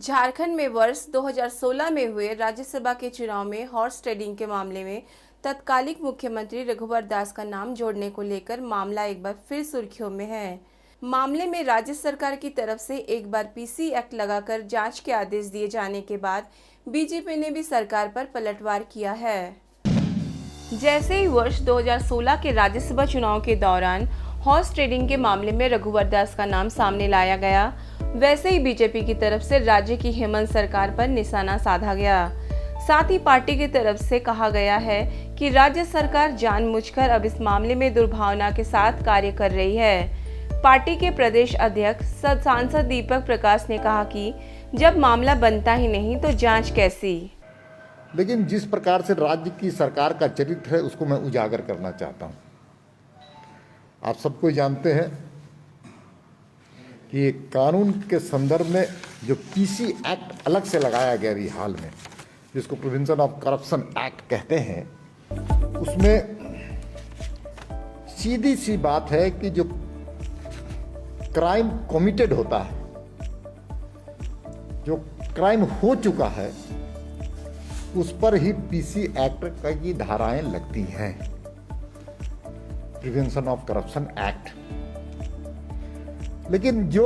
झारखंड में वर्ष 2016 में हुए राज्यसभा के चुनाव में हॉर्स ट्रेडिंग के मामले में तत्कालीन मुख्यमंत्री रघुवर दास का नाम जोड़ने को लेकर मामला एक बार फिर सुर्खियों में है। मामले में राज्य सरकार की तरफ से एक बार पीसी एक्ट लगाकर जांच के आदेश दिए जाने के बाद बीजेपी ने भी सरकार पर पलटवार किया है। जैसे ही वर्ष 2016 के राज्यसभा चुनाव के दौरान हॉर्स ट्रेडिंग के मामले में रघुवर दास का नाम सामने लाया गया, वैसे ही बीजेपी की तरफ से राज्य की हेमंत सरकार पर निशाना साधा गया। साथ ही पार्टी की तरफ से कहा गया है कि राज्य सरकार जानबूझकर अब इस मामले में दुर्भावना के साथ कार्य कर रही है। पार्टी के प्रदेश अध्यक्ष सांसद दीपक प्रकाश ने कहा कि जब मामला बनता ही नहीं तो जांच कैसी। लेकिन जिस प्रकार से राज्य की सरकार का चरित्र है उसको मैं उजागर करना चाहता हूँ। आप सबको जानते हैं कि कानून के संदर्भ में जो पीसी एक्ट अलग से लगाया गया अभी हाल में, जिसको प्रिवेंशन ऑफ करप्शन एक्ट कहते हैं, उसमें सीधी सी बात है कि जो क्राइम कमिटेड होता है, जो क्राइम हो चुका है, उस पर ही पीसी एक्ट की धाराएं लगती हैं, प्रिवेंशन ऑफ करप्शन एक्ट। लेकिन जो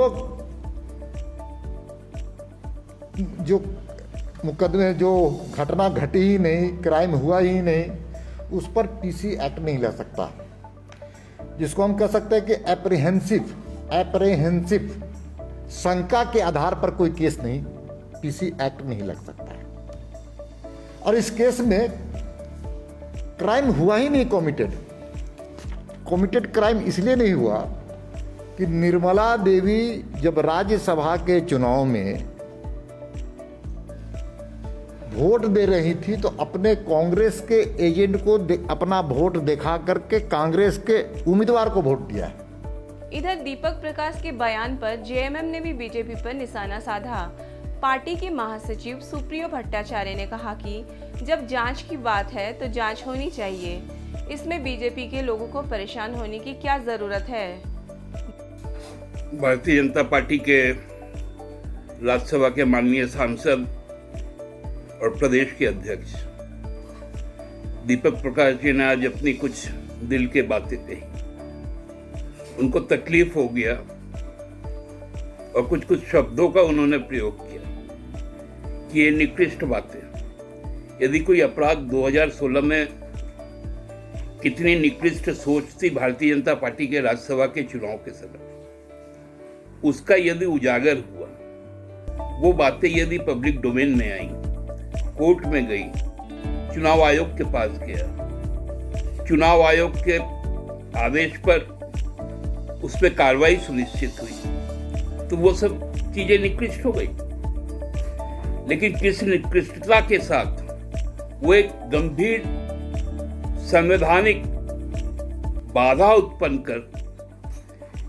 मुकदमे, जो घटना घटी ही नहीं, क्राइम हुआ ही नहीं, उस पर पीसी एक्ट नहीं लग सकता, जिसको हम कह सकते हैं कि एप्रीहेंसिव शंका के आधार पर कोई केस नहीं, पीसी एक्ट नहीं लग सकता है। और इस केस में क्राइम हुआ ही नहीं, कमिटेड क्राइम इसलिए नहीं हुआ कि निर्मला देवी जब राज्यसभा के चुनाव में वोट दे रही थी तो अपने कांग्रेस के एजेंट को अपना वोट दिखा करके कांग्रेस के उम्मीदवार को वोट दिया है। इधर दीपक प्रकाश के बयान पर जेएमएम ने भी बीजेपी पर निशाना साधा। पार्टी के महासचिव सुप्रियो भट्टाचार्य ने कहा कि जब जांच की बात है तो जांच होनी चाहिए, इसमें बीजेपी के लोगों को परेशान होने की क्या जरूरत है। भारतीय जनता पार्टी के राज्यसभा के माननीय सांसद और प्रदेश के अध्यक्ष दीपक प्रकाश जी ने आज अपनी कुछ दिल की बातें कही। उनको तकलीफ हो गया और कुछ शब्दों का उन्होंने प्रयोग किया कि ये निकृष्ट बातें, यदि कोई अपराध 2016 में कितनी निकृष्ट सोच थी भारतीय जनता पार्टी के राज्यसभा के चुनाव के समय, उसका यदि उजागर हुआ, वो बातें यदि पब्लिक डोमेन में आई, कोर्ट में गई, चुनाव आयोग के पास गया, चुनाव आयोग के आदेश पर उस पर कार्रवाई सुनिश्चित हुई, तो वो सब चीजें निकृष्ट हो गई। लेकिन किस निकृष्टता के साथ वो एक गंभीर संवैधानिक बाधा उत्पन्न कर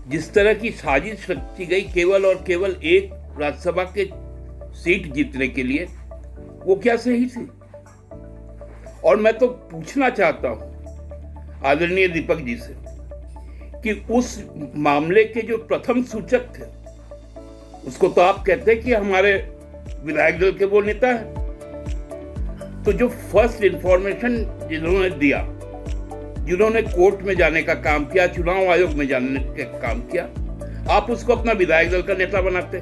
जिस तरह की साजिश रची गई केवल और केवल एक राज्यसभा के सीट जीतने के लिए, वो क्या सही थी। और मैं तो पूछना चाहता हूं आदरणीय दीपक जी से कि उस मामले के जो प्रथम सूचक थे, उसको तो आप कहते हैं कि हमारे विधायक दल के वो नेता है, तो जो फर्स्ट इंफॉर्मेशन जिन्होंने दिया, जिन्होंने कोर्ट में जाने का काम किया, चुनाव आयोग में जाने का काम किया, आप उसको अपना विधायक दल का नेता बनाते।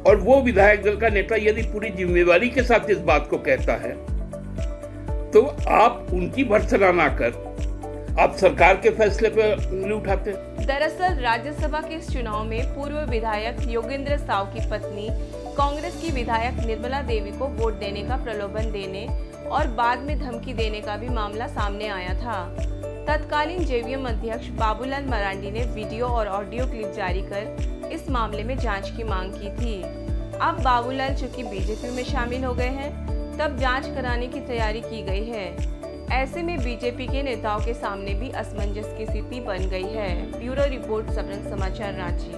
और वो विधायक दल का नेता यदि पूरी जिम्मेवारी के साथ इस बात को कहता है, तो आप उनकी भर्त्सना ना कर आप सरकार के फैसले पर उंगली उठाते। दरअसल राज्यसभा के इस चुनाव में पूर्व विधायक योगेंद्र साव की पत्नी कांग्रेस की विधायक निर्मला देवी को वोट देने का प्रलोभन देने और बाद में धमकी देने का भी मामला सामने आया था। तत्कालीन जेवीएम अध्यक्ष बाबूलाल मरांडी ने वीडियो और ऑडियो क्लिप जारी कर इस मामले में जांच की मांग की थी। अब बाबूलाल चूंकि बीजेपी में शामिल हो गए हैं, तब जांच कराने की तैयारी की गई है। ऐसे में बीजेपी के नेताओं के सामने भी असमंजस की स्थिति बन गई है। ब्यूरो रिपोर्ट, सबरंग समाचार, रांची।